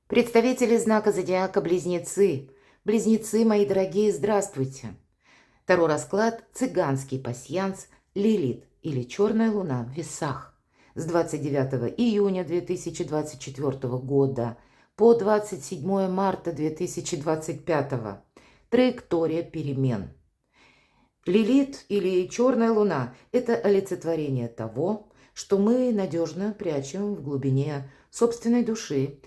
Представители знака зодиака Близнецы. Близнецы, мои дорогие, здравствуйте. Таро расклад «Цыганский пасьянс. Лилит» или «Черная луна» в весах с 29 июня 2024 года по 27 марта 2025. Траектория перемен. Лилит или черная луна – это олицетворение того, что мы надежно прячем в глубине собственной души.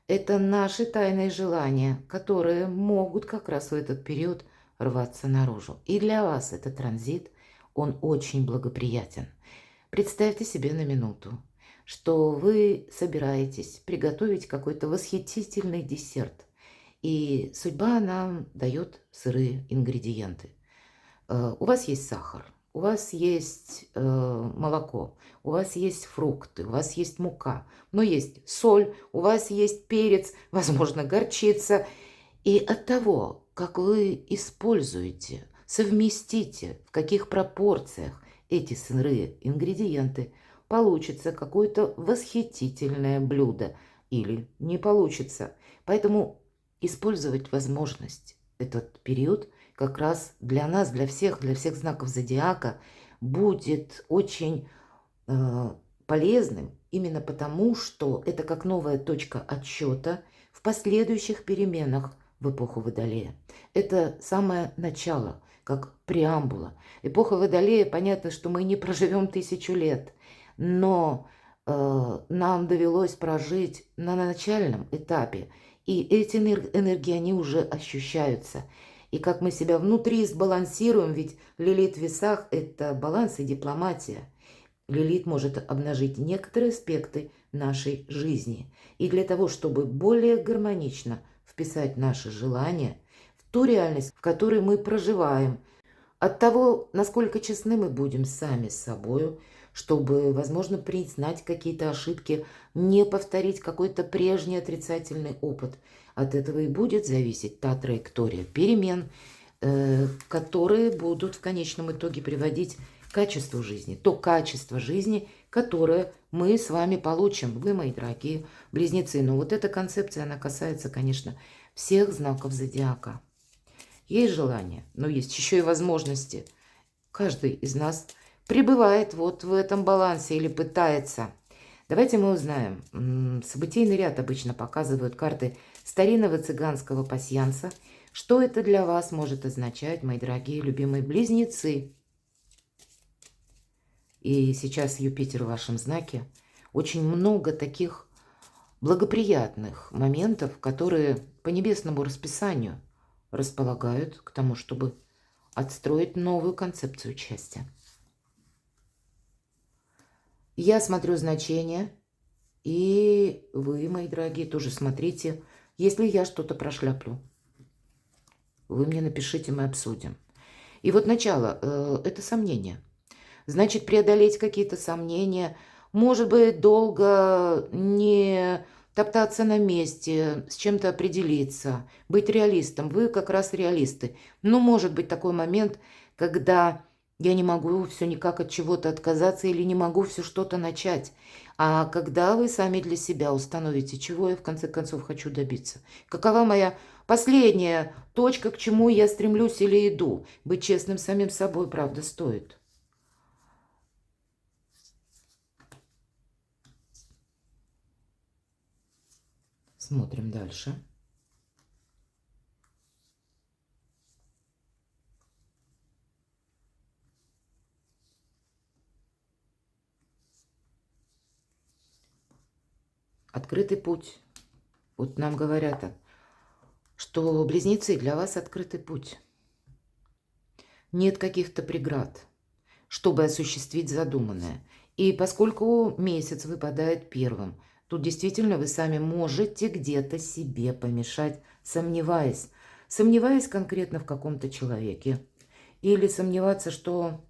Это наши тайные желания, которые могут как раз в этот период рваться наружу. И для вас этот транзит, он очень благоприятен. Представьте себе на минуту, что вы собираетесь приготовить какой-то восхитительный десерт, и судьба нам дает сырые ингредиенты. У вас есть сахар, у вас есть молоко, у вас есть фрукты, у вас есть мука, но есть соль, у вас есть перец, возможно, горчица. И от того, как вы используете, совместите, в каких пропорциях эти сырые ингредиенты, получится какое-то восхитительное блюдо или не получится. Поэтому использовать возможность этот период как раз для нас, для всех знаков зодиака будет очень полезным, именно потому, что это как новая точка отсчета в последующих переменах в эпоху Водолея. Это самое начало, как преамбула. Эпоха Водолея, понятно, что мы не проживем 1000 лет, но нам довелось прожить на начальном этапе, и эти энергии, они уже ощущаются. И как мы себя внутри сбалансируем, ведь Лилит в весах – это баланс и дипломатия. Лилит может обнажить некоторые аспекты нашей жизни. И для того, чтобы более гармонично вписать наши желания в ту реальность, в которой мы проживаем, от того, насколько честны мы будем сами с собой, чтобы, возможно, признать какие-то ошибки, не повторить какой-то прежний отрицательный опыт. От этого и будет зависеть та траектория перемен, которые будут в конечном итоге приводить к качеству жизни. То качество жизни, которое мы с вами получим. Вы, мои дорогие близнецы. Но вот эта концепция, она касается, конечно, всех знаков зодиака. Есть желание, но есть еще и возможности. Каждый из нас пребывает вот в этом балансе или пытается. Давайте мы узнаем. Событийный ряд обычно показывают карты старинного цыганского пасьянса. Что это для вас может означать, мои дорогие любимые близнецы? И сейчас Юпитер в вашем знаке. Очень много таких благоприятных моментов, которые по небесному расписанию располагают к тому, чтобы отстроить новую концепцию счастья. Я смотрю значения, и вы, мои дорогие, тоже смотрите. Если я что-то прошляплю, вы мне напишите, мы обсудим. И вот начало – это сомнения. Значит, преодолеть какие-то сомнения, может быть, долго не топтаться на месте, с чем-то определиться, быть реалистом. Вы как раз реалисты. Но может быть такой момент, когда я не могу все никак от чего-то отказаться или не могу все что-то начать. А когда вы сами для себя установите, чего я в конце концов хочу добиться. Какова моя последняя точка, к чему я стремлюсь или иду. Быть честным самим собой, правда, стоит. Смотрим дальше. Открытый путь. Вот нам говорят, что близнецы, для вас открытый путь. Нет каких-то преград, чтобы осуществить задуманное. И поскольку месяц выпадает первым, тут действительно вы сами можете где-то себе помешать, сомневаясь. Сомневаясь конкретно в каком-то человеке. Или сомневаться, что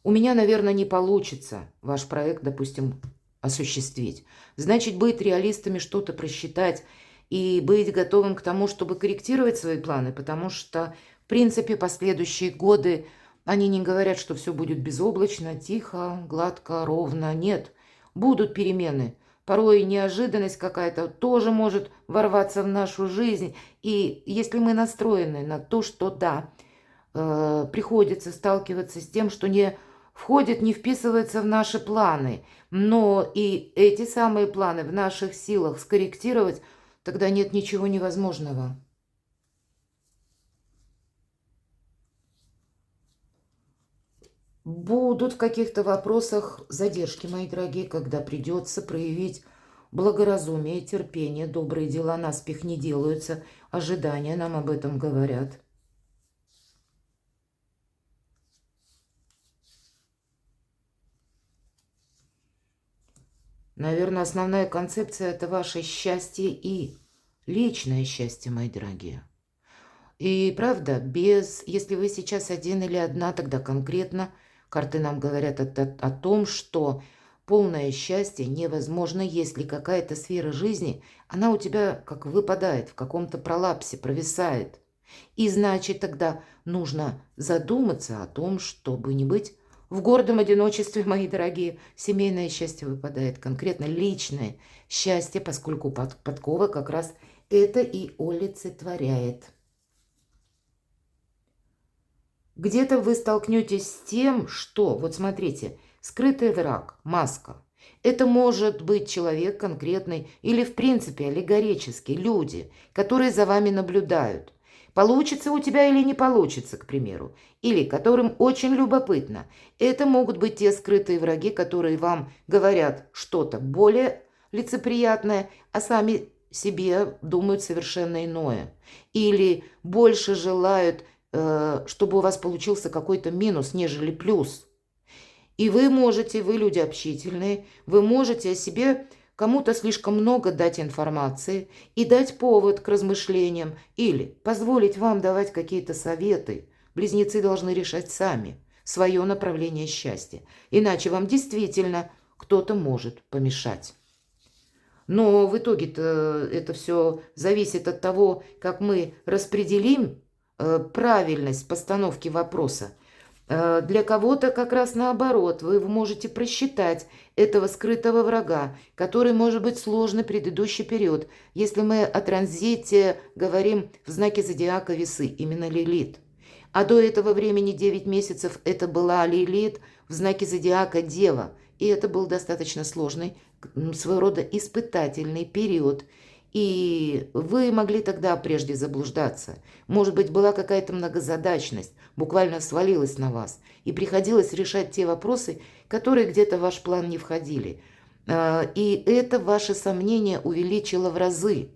у меня, наверное, не получится ваш проект, допустим, осуществить. Значит, быть реалистами, что-то просчитать и быть готовым к тому, чтобы корректировать свои планы, потому что, в принципе, последующие годы, они не говорят, что все будет безоблачно, тихо, гладко, ровно. Нет, будут перемены, порой неожиданность какая-то тоже может ворваться в нашу жизнь. И если мы настроены на то, что да, приходится сталкиваться с тем, что не входит, не вписывается в наши планы, но и эти самые планы в наших силах скорректировать, тогда нет ничего невозможного. Будут в каких-то вопросах задержки, мои дорогие, когда придется проявить благоразумие, терпение, добрые дела наспех не делаются, ожидания нам об этом говорят. Наверное, основная концепция – это ваше счастье и личное счастье, мои дорогие. И правда, если вы сейчас один или одна, тогда конкретно карты нам говорят о том, что полное счастье невозможно, если какая-то сфера жизни, она у тебя как выпадает, в каком-то пролапсе, провисает. И значит, тогда нужно задуматься о том, чтобы не быть в гордом одиночестве, мои дорогие. Семейное счастье выпадает, конкретно личное счастье, поскольку подкова как раз это и олицетворяет. Где-то вы столкнетесь с тем, что, вот смотрите, скрытый враг, маска. Это может быть человек конкретный или, в принципе, аллегорический, люди, которые за вами наблюдают. Получится у тебя или не получится, к примеру, или которым очень любопытно. Это могут быть те скрытые враги, которые вам говорят что-то более лицеприятное, а сами себе думают совершенно иное. Или больше желают, чтобы у вас получился какой-то минус, нежели плюс. И вы люди общительные, вы можете о себе кому-то слишком много дать информации и дать повод к размышлениям или позволить вам давать какие-то советы. Близнецы должны решать сами свое направление счастья, иначе вам действительно кто-то может помешать. Но в итоге-то это все зависит от того, как мы распределим правильность постановки вопроса. Для кого-то как раз наоборот, вы можете просчитать этого скрытого врага, который может быть сложный предыдущий период, если мы о транзите говорим в знаке зодиака Весы, именно Лилит. А до этого времени 9 месяцев это была Лилит в знаке зодиака Дева, и это был достаточно сложный, своего рода испытательный период. И вы могли тогда прежде заблуждаться. Может быть, была какая-то многозадачность, буквально свалилась на вас. И приходилось решать те вопросы, которые где-то в ваш план не входили. И это ваши сомнения увеличило в разы.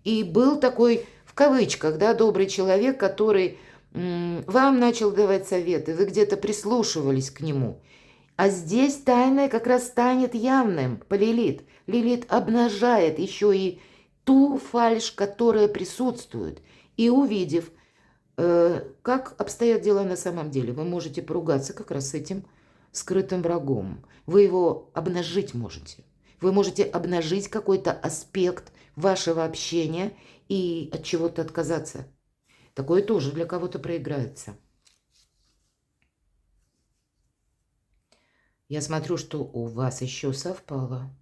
И был такой, в кавычках, да, добрый человек, который вам начал давать советы, вы где-то прислушивались к нему. А здесь тайное как раз станет явным по Лилит. Лилит обнажает еще и ту фальшь, которая присутствует. И увидев, как обстоят дела на самом деле, вы можете поругаться как раз с этим скрытым врагом. Вы его обнажить можете. Вы можете обнажить какой-то аспект вашего общения и от чего-то отказаться. Такое тоже для кого-то проиграется. Я смотрю, что у вас еще совпало.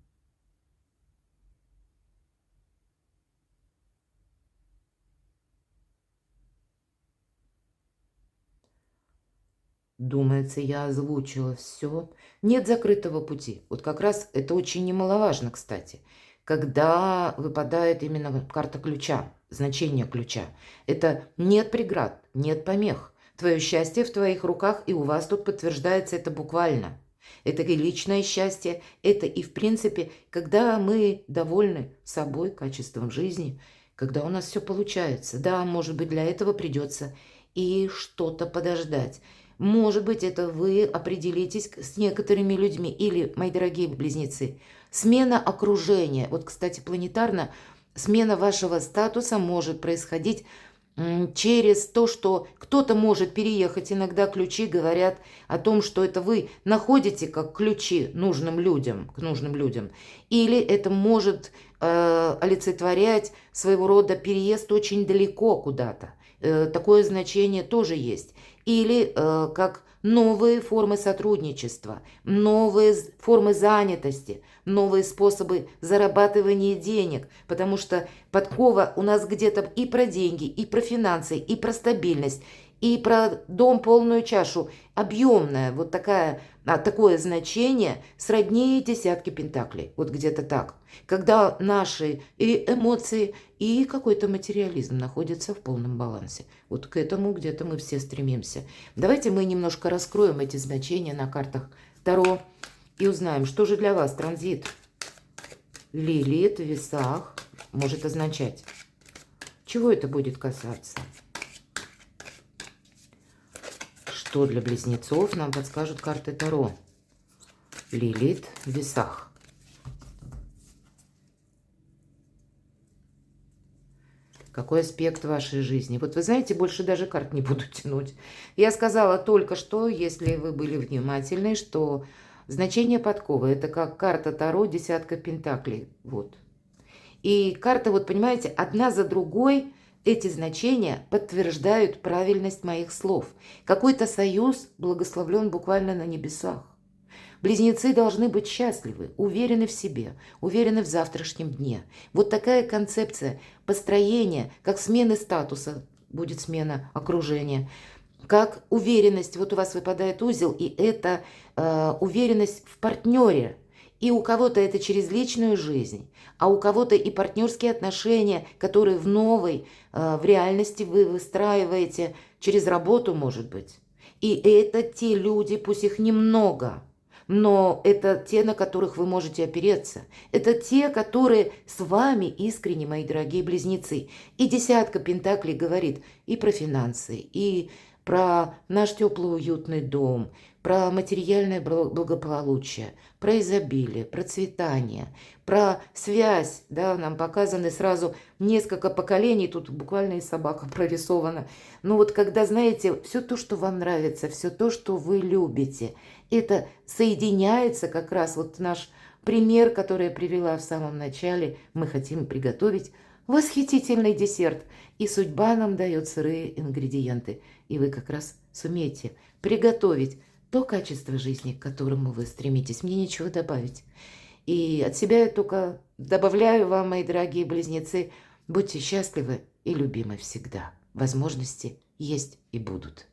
Думается, я озвучила все. Нет закрытого пути. Вот как раз это очень немаловажно, кстати. Когда выпадает именно карта ключа, значение ключа. Это нет преград, нет помех. Твое счастье в твоих руках, и у вас тут подтверждается это буквально. Это и личное счастье, это и в принципе, когда мы довольны собой, качеством жизни, когда у нас все получается. Да, может быть, для этого придется и что-то подождать. Может быть, это вы определитесь с некоторыми людьми. Или, мои дорогие близнецы, смена окружения. Вот, кстати, планетарно смена вашего статуса может происходить через то, что кто-то может переехать. Иногда ключи говорят о том, что это вы находите как ключи нужным людям, к нужным людям. Или это может олицетворять своего рода переезд очень далеко куда-то. такое значение тоже есть. Или как новые формы сотрудничества, новые формы занятости, новые способы зарабатывания денег, потому что подкова у нас где-то и про деньги, и про финансы, и про стабильность, и про дом полную чашу, объемная, вот такое значение сродни десятки пентаклей, вот где-то так. Когда наши и эмоции, и какой-то материализм находятся в полном балансе. Вот к этому где-то мы все стремимся. Давайте мы немножко раскроем эти значения на картах Таро и узнаем, что же для вас транзит Лилит в весах может означать. Чего это будет касаться? Что для близнецов нам подскажут карты Таро? Лилит в весах. Какой аспект вашей жизни? Вот вы знаете, больше даже карт не буду тянуть. Я сказала только что, если вы были внимательны, что значение подковы — это как карта Таро, десятка пентаклей. Вот. И карты, вот понимаете, одна за другой эти значения подтверждают правильность моих слов. Какой-то союз благословлен буквально на небесах. Близнецы должны быть счастливы, уверены в себе, уверены в завтрашнем дне. Вот такая концепция построения, как смены статуса, будет смена окружения, как уверенность, вот у вас выпадает узел, и это уверенность в партнере. И у кого-то это через личную жизнь, а у кого-то и партнерские отношения, которые в новой, в реальности вы выстраиваете через работу, может быть. И это те люди, пусть их немного, но это те, на которых вы можете опереться. Это те, которые с вами искренне, мои дорогие близнецы. И десятка пентаклей говорит и про финансы, и про наш теплый уютный дом, про материальное благополучие, про изобилие, процветание, про связь. Да, нам показаны сразу несколько поколений, тут буквально и собака прорисована. Ну вот когда, знаете, все то, что вам нравится, все то, что вы любите, это соединяется как раз вот наш пример, который я привела в самом начале. Мы хотим приготовить восхитительный десерт, и судьба нам дает сырые ингредиенты. И вы как раз сумеете приготовить то качество жизни, к которому вы стремитесь. Мне нечего добавить. И от себя я только добавляю вам, мои дорогие близнецы, будьте счастливы и любимы всегда. Возможности есть и будут.